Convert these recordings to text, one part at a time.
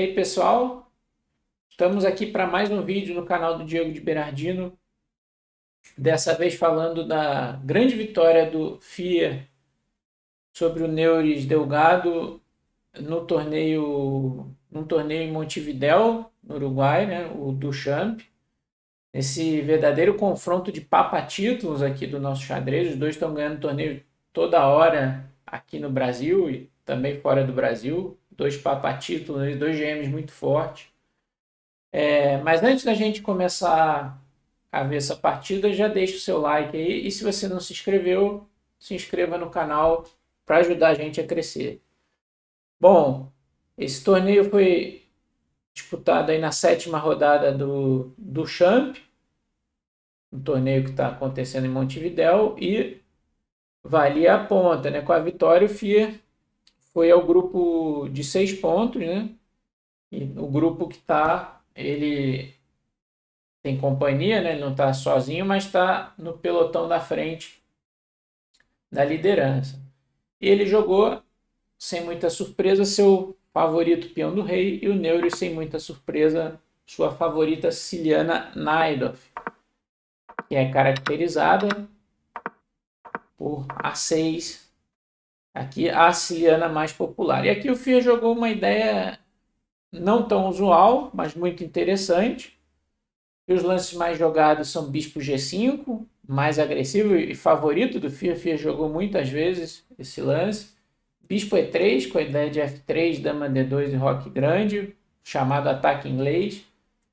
E aí, pessoal, estamos aqui para mais um vídeo no canal do Diego de Berardino. Dessa vez falando da grande vitória do FIA sobre o Neuris Delgado num torneio em Montevidéu, no Uruguai, né, o Duchamp. Esse verdadeiro confronto de papa-títulos aqui do nosso xadrez. Os dois estão ganhando torneio toda hora aqui no Brasil e também fora do Brasil. Dois papa-títulos, dois GMs muito fortes. Mas antes da gente começar a ver essa partida, já deixa o seu like aí. E se você não se inscreveu, se inscreva no canal para ajudar a gente a crescer. Bom, esse torneio foi disputado aí na sétima rodada do Champ, um torneio que está acontecendo em Montevidéu, e valia a ponta, né? Com a vitória, o FIA foi ao grupo de 6 pontos, né? E o grupo que está, ele tem companhia, né? Ele não está sozinho, mas está no pelotão da frente da liderança. E ele jogou, sem muita surpresa, seu favorito peão do rei e o Neuro, sem muita surpresa, sua favorita Ciliana Naidorf, que é caracterizada por A6, aqui a Ciliana mais popular. E aqui o FIA jogou uma ideia não tão usual, mas muito interessante. E os lances mais jogados são Bispo G5, mais agressivo e favorito do FIA. FIA jogou muitas vezes esse lance. Bispo E3, com a ideia de F3, Dama D2 e Roque grande, chamado ataque inglês.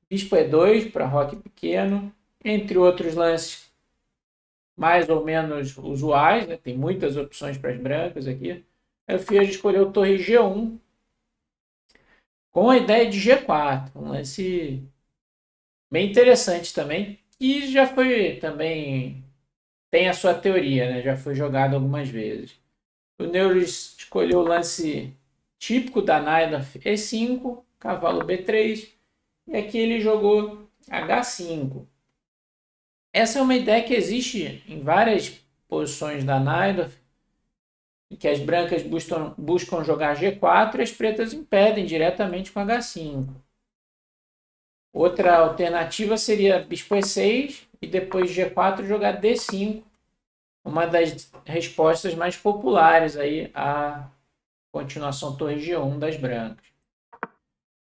Bispo E2 para Roque pequeno, entre outros lances mais ou menos usuais, né? Tem muitas opções para as brancas aqui. A FIA escolheu Torre G1 com a ideia de G4, um lance bem interessante também, e já foi também, tem a sua teoria, né? Já foi jogado algumas vezes. O Neuris escolheu o lance típico da Naidorf E5, cavalo B3, e aqui ele jogou H5. Essa é uma ideia que existe em várias posições da Naidorf, em que as brancas buscam jogar G4 e as pretas impedem diretamente com H5. Outra alternativa seria Bispo E6 e depois G4 jogar D5, uma das respostas mais populares aí à continuação Torre G1 das brancas.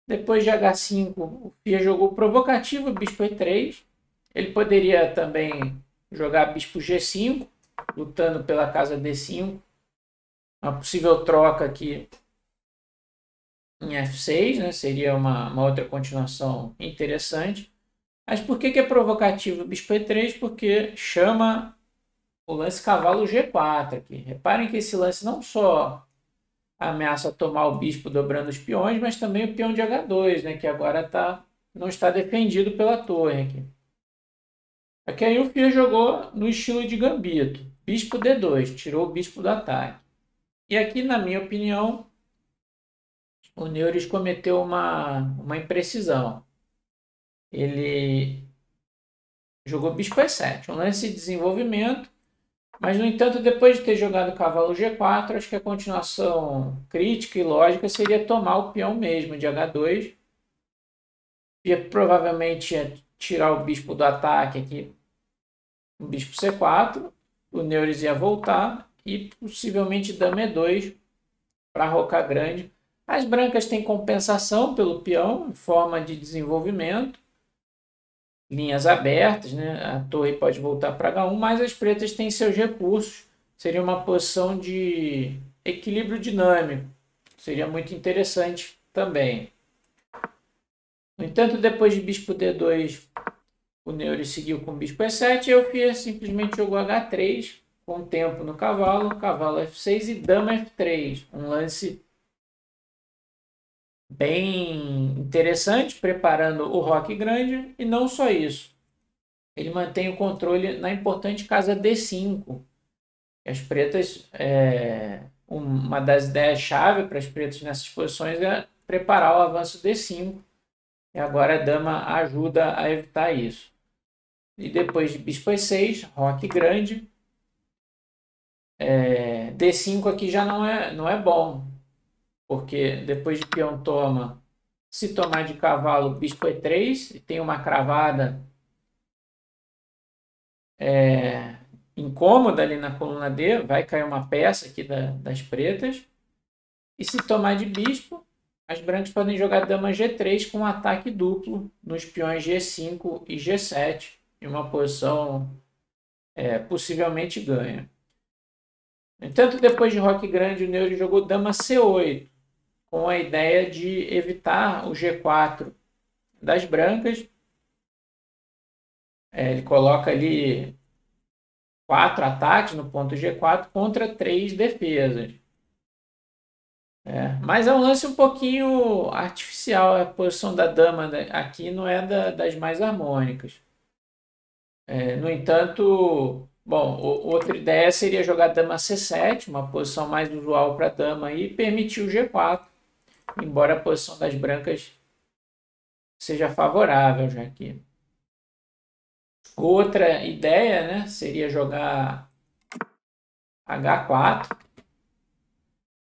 Depois de H5, o FIA jogou provocativo Bispo E3. Ele poderia também jogar Bispo G5, lutando pela casa D5. Uma possível troca aqui em F6, né? Seria uma outra continuação interessante. Mas por que é provocativo o Bispo E3? Porque chama o lance cavalo G4 aqui. Reparem que esse lance não só ameaça tomar o bispo dobrando os peões, mas também o peão de H2, né? Que agora não está defendido pela torre aqui. Aqui aí o FIA jogou no estilo de gambito. Bispo D2, tirou o bispo do ataque. E aqui, na minha opinião, o Neuris cometeu uma imprecisão. Ele jogou bispo E7, um lance de desenvolvimento, mas, no entanto, depois de ter jogado cavalo G4, acho que a continuação crítica e lógica seria tomar o peão mesmo de H2. E provavelmente ia tirar o bispo do ataque aqui, o bispo C4, o Neuris ia voltar e possivelmente dama E2 para rocar grande. As brancas têm compensação pelo peão em forma de desenvolvimento, linhas abertas, né? A torre pode voltar para H1, mas as pretas têm seus recursos. Seria uma posição de equilíbrio dinâmico. Seria muito interessante também. No entanto, depois de bispo D2, o Neuris seguiu com bispo E7 e o FIA simplesmente jogou H3 com tempo no cavalo, cavalo F6 e dama F3. Um lance bem interessante, preparando o roque grande, e não só isso. Ele mantém o controle na importante casa D5. As pretas, uma das ideias-chave para as pretas nessas posições é preparar o avanço D5. E agora a dama ajuda a evitar isso. E depois de bispo E6, roque grande. D5 aqui já não é bom, porque depois de peão toma Se tomar de cavalo, bispo E3, tem uma cravada incômoda ali na coluna D, vai cair uma peça aqui das pretas. E se tomar de bispo, as brancas podem jogar dama G3 com um ataque duplo nos peões G5 e G7, em uma posição possivelmente ganha. No entanto, depois de roque grande, o Neuro jogou dama C8, com a ideia de evitar o G4 das brancas. Ele coloca ali 4 ataques no ponto G4 contra 3 defesas. Mas é um lance um pouquinho artificial. A posição da dama aqui não é das mais harmônicas. No entanto, bom, outra ideia seria jogar dama C7, uma posição mais usual para dama, e permitir o G4, embora a posição das brancas seja favorável já aqui. Outra ideia, né, seria jogar H4,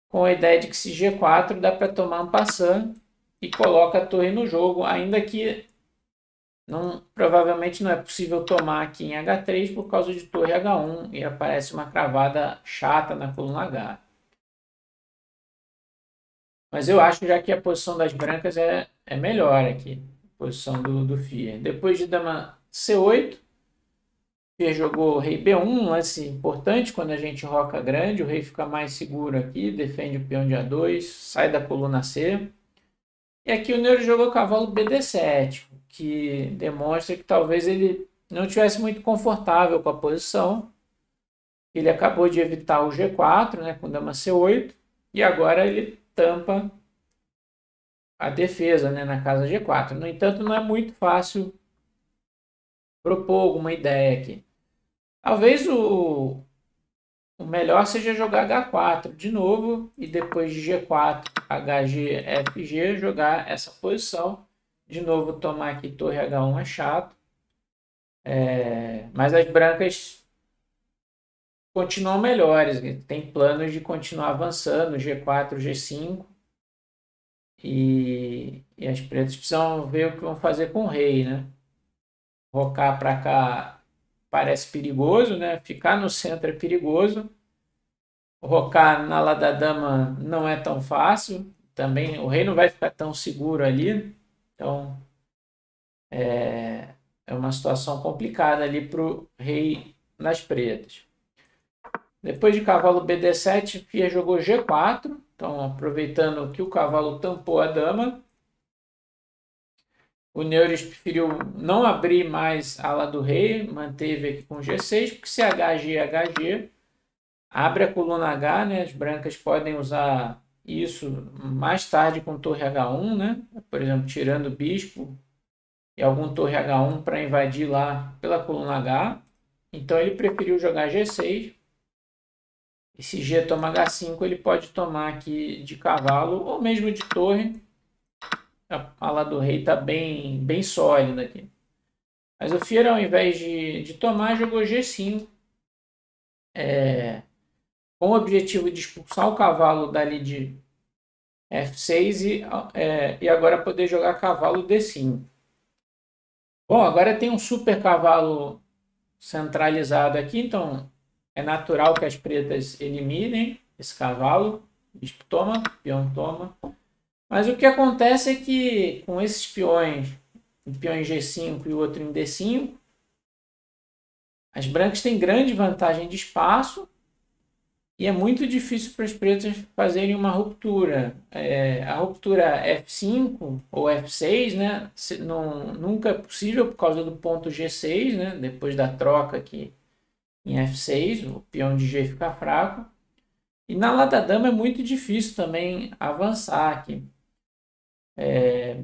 com a ideia de que se G4 dá para tomar um passant e coloca a torre no jogo, ainda que provavelmente não é possível tomar aqui em H3 por causa de torre H1 e aparece uma cravada chata na coluna H. Mas eu acho já que a posição das brancas é melhor aqui, a posição do Fier. Depois de dama C8, Fier jogou rei B1, um lance importante quando a gente roca grande, o rei fica mais seguro aqui, defende o peão de A2, sai da coluna C. E aqui o Neuro jogou cavalo BD7, que demonstra que talvez ele não estivesse muito confortável com a posição. Ele acabou de evitar o G4, né, com dama C8, e agora ele tampa a defesa, né, na casa G4. No entanto, não é muito fácil propor alguma ideia aqui. Talvez o melhor seja jogar H4 de novo e depois de G4, HG, FG, jogar essa posição. De novo, tomar aqui torre H1 é chato. Mas as brancas continuam melhores. Tem planos de continuar avançando, G4, G5. E as pretas precisam ver o que vão fazer com o rei, né? Rocar para cá parece perigoso, né? Ficar no centro é perigoso. Rocar na ala da dama não é tão fácil. Também o rei não vai ficar tão seguro ali. Então é uma situação complicada ali para o rei nas pretas. Depois de cavalo BD7, Fier jogou G4. Então, aproveitando que o cavalo tampou a dama, o Neures preferiu não abrir mais a ala do rei, manteve aqui com G6, porque se HG, HG, abre a coluna H, né? As brancas podem usar isso mais tarde com torre H1, né? Por exemplo, tirando o bispo e algum torre H1 para invadir lá pela coluna H. Então ele preferiu jogar G6. E se G toma H5, ele pode tomar aqui de cavalo ou mesmo de torre. A ala do rei está bem sólida aqui. Mas o Fier, ao invés de tomar, jogou G5. Com o objetivo de expulsar o cavalo dali de F6 e agora poder jogar cavalo D5. Bom, agora tem um super cavalo centralizado aqui, então é natural que as pretas eliminem esse cavalo. Bispo toma, peão toma. Mas o que acontece é que com esses peões, um peão em G5 e o outro em D5, as brancas têm grande vantagem de espaço e é muito difícil para as pretas fazerem uma ruptura. A ruptura F5 ou F6, né, nunca é possível por causa do ponto G6, né, depois da troca aqui em F6, o peão de G fica fraco. E na ala da dama é muito difícil também avançar aqui.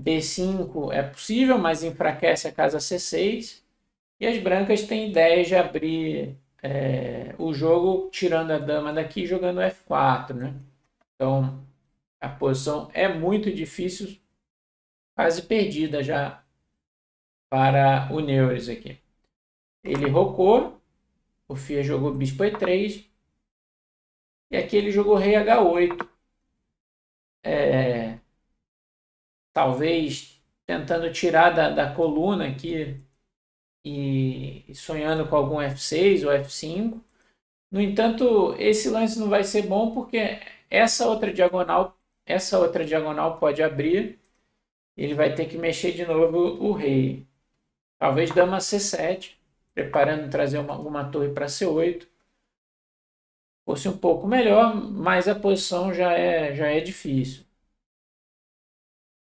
B5 é possível, mas enfraquece a casa C6. E as brancas têm ideia de abrir o jogo tirando a dama daqui e jogando F4, né? Então a posição é muito difícil, quase perdida já para o Neures aqui. Ele rocou, o Fier jogou bispo E3 e aqui ele jogou rei H8. talvez tentando tirar da coluna aqui e sonhando com algum F6 ou F5. No entanto, esse lance não vai ser bom porque essa outra diagonal pode abrir. Ele vai ter que mexer de novo o rei. Talvez dama C7, preparando trazer alguma torre para C8. Fosse um pouco melhor, mas a posição já é difícil.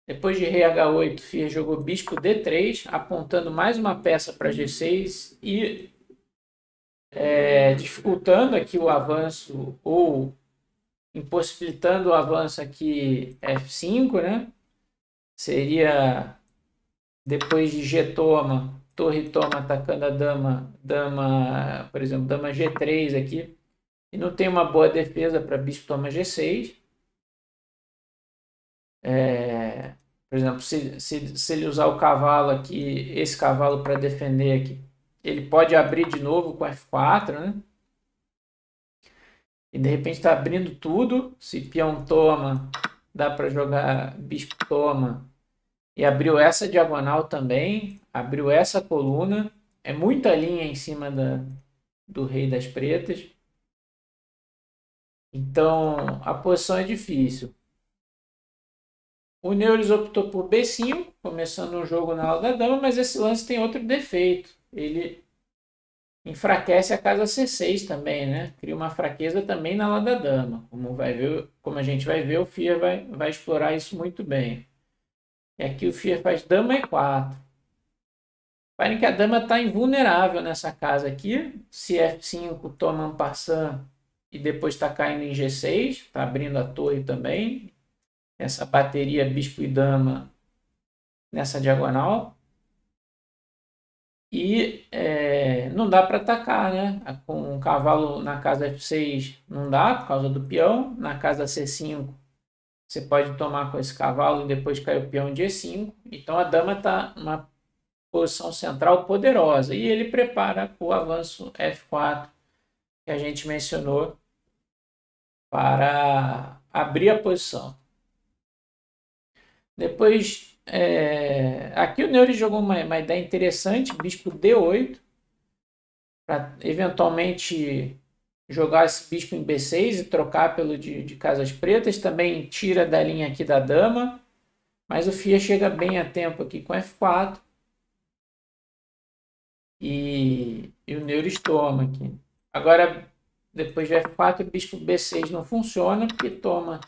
Depois de rei H8, Fier jogou bispo D3, apontando mais uma peça para G6 e dificultando aqui o avanço ou impossibilitando o avanço aqui F5, né? Seria depois de G toma, torre toma atacando a dama, por exemplo, dama G3 aqui. E não tem uma boa defesa para bispo toma G6. Por exemplo, se ele usar o cavalo aqui, esse cavalo para defender aqui, ele pode abrir de novo com F4, né? E de repente está abrindo tudo. Se peão toma, dá para jogar bispo toma. E abriu essa diagonal também, abriu essa coluna. É muita linha em cima do rei das pretas. Então, a posição é difícil. O Neuris optou por B5, começando um jogo na ala da dama, mas esse lance tem outro defeito. Ele enfraquece a casa C6 também, né? Cria uma fraqueza também na ala da dama. Como a gente vai ver, o Fier vai explorar isso muito bem. E aqui o Fier faz dama E4. Reparem que a dama está invulnerável nessa casa aqui. Se F5 toma en passant e depois está caindo em G6, está abrindo a torre também. Essa bateria bispo e dama nessa diagonal. E não dá para atacar, né? Com um cavalo na casa F6 não dá, por causa do peão. Na casa C5 você pode tomar com esse cavalo e depois cair o peão de E5. Então a dama está numa posição central poderosa. E ele prepara o avanço F4 que a gente mencionou para abrir a posição. Depois, aqui o Neuris jogou uma ideia interessante, bispo D8, para eventualmente jogar esse bispo em B6 e trocar pelo de casas pretas. Também tira da linha aqui da dama, mas o Fier chega bem a tempo aqui com F4. E o Neuris toma aqui. Agora, depois de F4, o bispo B6 não funciona, porque toma,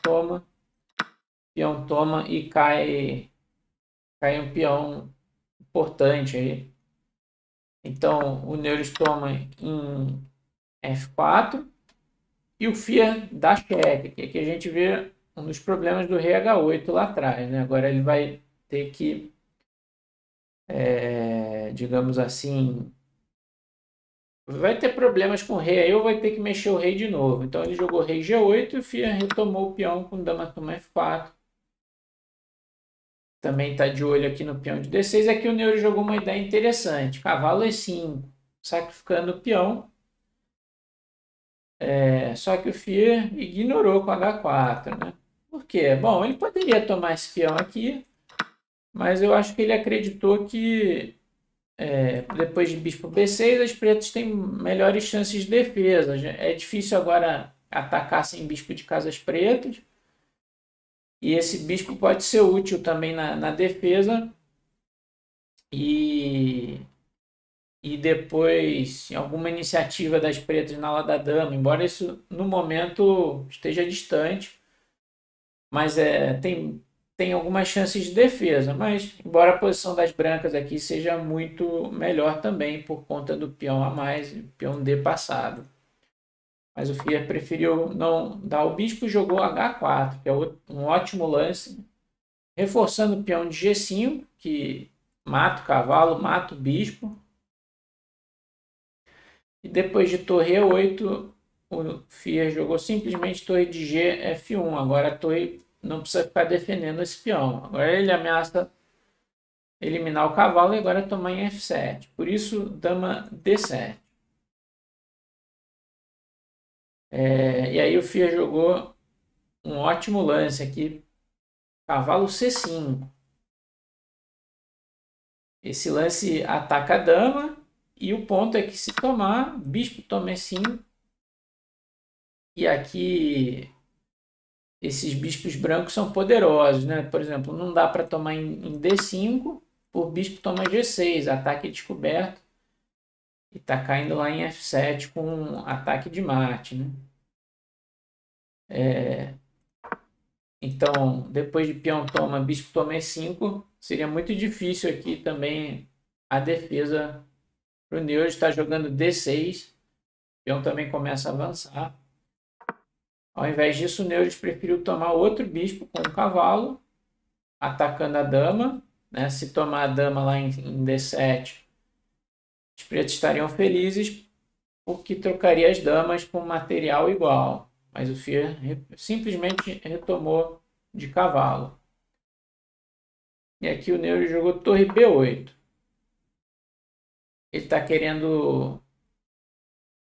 peão toma e cai um peão importante aí. Então, o Neuris toma em F4 e o Fier dá cheque, que aqui a gente vê um dos problemas do rei H8 lá atrás, né? Agora ele vai ter que, digamos assim, vai ter problemas com o rei, aí eu vai ter que mexer o rei de novo. Então ele jogou rei G8 e o Fier retomou o peão com dama toma F4. Também está de olho aqui no peão de D6. Aqui o Neuris jogou uma ideia interessante. Cavalo E5, sacrificando o peão. Só que o Fier ignorou com H4, né? Por quê? Bom, ele poderia tomar esse peão aqui, mas eu acho que ele acreditou que depois de bispo B6, as pretas têm melhores chances de defesa. É difícil agora atacar sem bispo de casas pretas. E esse bispo pode ser útil também na defesa. E depois, em alguma iniciativa das pretas na ala da dama, embora isso no momento esteja distante, mas tem algumas chances de defesa. Mas, embora a posição das brancas aqui seja muito melhor também, por conta do peão a mais, peão D passado. Mas o Fier preferiu não dar o bispo e jogou H4, que é um ótimo lance, reforçando o peão de G5, que mata o cavalo, mata o bispo. E depois de torre E8, o Fier jogou simplesmente torre de G, F1. Agora a torre não precisa ficar defendendo esse peão. Agora ele ameaça eliminar o cavalo e agora tomar em F7. Por isso, dama D7. E aí o Fier jogou um ótimo lance aqui. Cavalo C5. Esse lance ataca a dama, e o ponto é que se tomar, bispo toma E5, e aqui esses bispos brancos são poderosos, né? Por exemplo, não dá para tomar em D5, o bispo toma G6, ataque descoberto, e está caindo lá em F7 com ataque de mate, né? Então, depois de peão toma, bispo toma E5, seria muito difícil aqui também a defesa para o Neuros. Está jogando D6, o peão também começa a avançar. Ao invés disso, o Neuros preferiu tomar outro bispo com o cavalo, atacando a dama, né? Se tomar a dama lá em D7, os pretos estariam felizes porque trocaria as damas com material igual. Mas o Fier simplesmente retomou de cavalo. E aqui o Neuro jogou torre B8. Ele está querendo,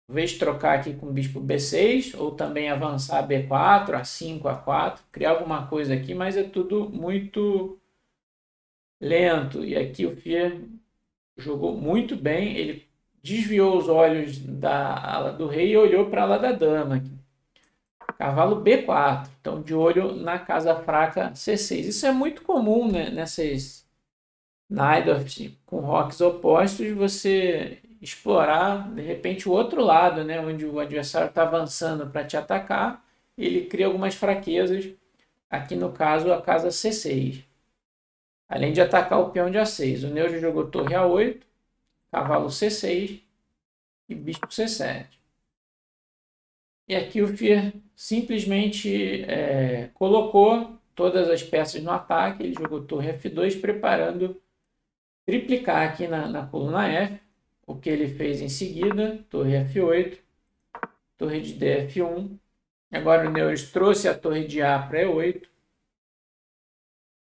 talvez, trocar aqui com bispo B6, ou também avançar B4, A5, A4, criar alguma coisa aqui, mas é tudo muito lento. E aqui o Fier jogou muito bem, ele desviou os olhos da ala do rei e olhou para a ala da dama. Aqui. Cavalo B4, então de olho na casa fraca C6. Isso é muito comum, né, nessas Najdorf com rocks opostos, você explorar de repente o outro lado, né, onde o adversário está avançando para te atacar, ele cria algumas fraquezas, aqui no caso a casa C6. Além de atacar o peão de A6, o Neujo jogou torre A8, cavalo C6 e bispo C7. E aqui o Fier simplesmente colocou todas as peças no ataque, ele jogou torre F2, preparando triplicar aqui na coluna F, o que ele fez em seguida, torre F8, torre de D F1, agora o Neuros trouxe a torre de A para E8,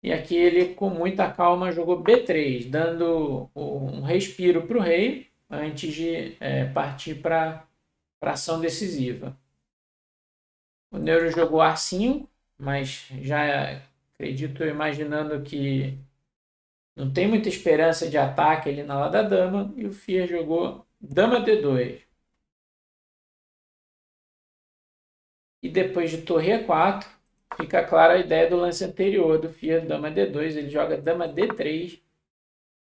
e aqui ele com muita calma jogou B3, dando um respiro para o rei, antes de partir para a ação decisiva. O Neuro jogou A5, mas já acredito, imaginando que não tem muita esperança de ataque ali na ala da dama, e o Fier jogou dama D2. E depois de torre E4, fica clara a ideia do lance anterior do Fier, dama D2, ele joga dama D3,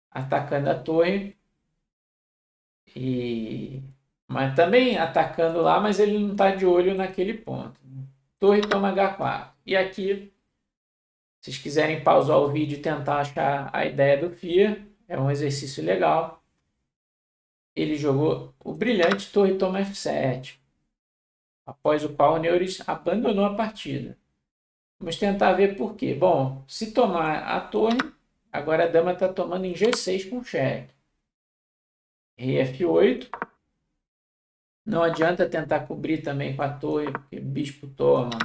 atacando a torre, mas também atacando lá, mas ele não está de olho naquele ponto. Torre toma H4. E aqui, se vocês quiserem pausar o vídeo e tentar achar a ideia do Fier, é um exercício legal. Ele jogou o brilhante torre toma F7, após o qual o Neuris abandonou a partida. Vamos tentar ver por quê. Bom, se tomar a torre, agora a dama está tomando em G6 com cheque. Rei F8. Não adianta tentar cobrir também com a torre, porque bispo toma,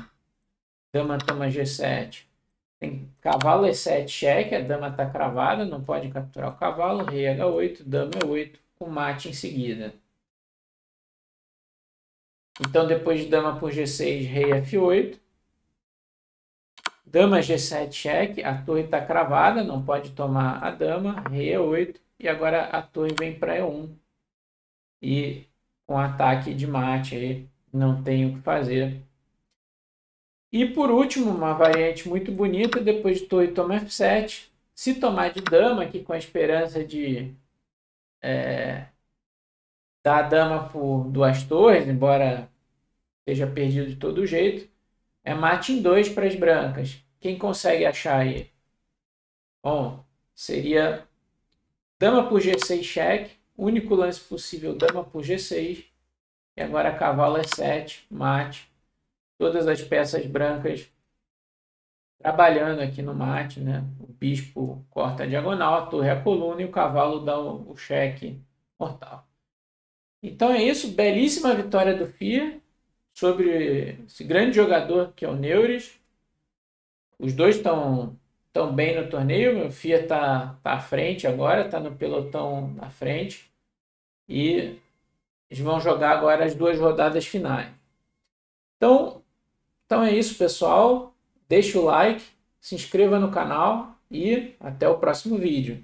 dama toma G7. Tem cavalo E7 cheque, a dama está cravada, não pode capturar o cavalo. Rei H8, dama E8, com mate em seguida. Então, depois de dama por G6, rei F8. Dama G7 cheque, a torre está cravada, não pode tomar a dama. Rei E8, e agora a torre vem para E1. E com ataque de mate, aí não tem o que fazer. E por último, uma variante muito bonita, depois de torre toma F7. Se tomar de dama, aqui com a esperança de dar a dama por duas torres, embora esteja perdido de todo jeito, é mate em 2 para as brancas. Quem consegue achar aí? Bom, seria dama por G6 cheque, único lance possível, dama por G6, e agora cavalo E7, mate, todas as peças brancas trabalhando aqui no mate, né? O bispo corta a diagonal, a torre a coluna e o cavalo dá o cheque mortal. Então é isso, belíssima vitória do Fier sobre esse grande jogador que é o Neuris. Os dois estão bem no torneio, o Fier está à frente agora, está no pelotão à frente, e eles vão jogar agora as 2 rodadas finais. Então é isso, pessoal. Deixa o like, se inscreva no canal e até o próximo vídeo.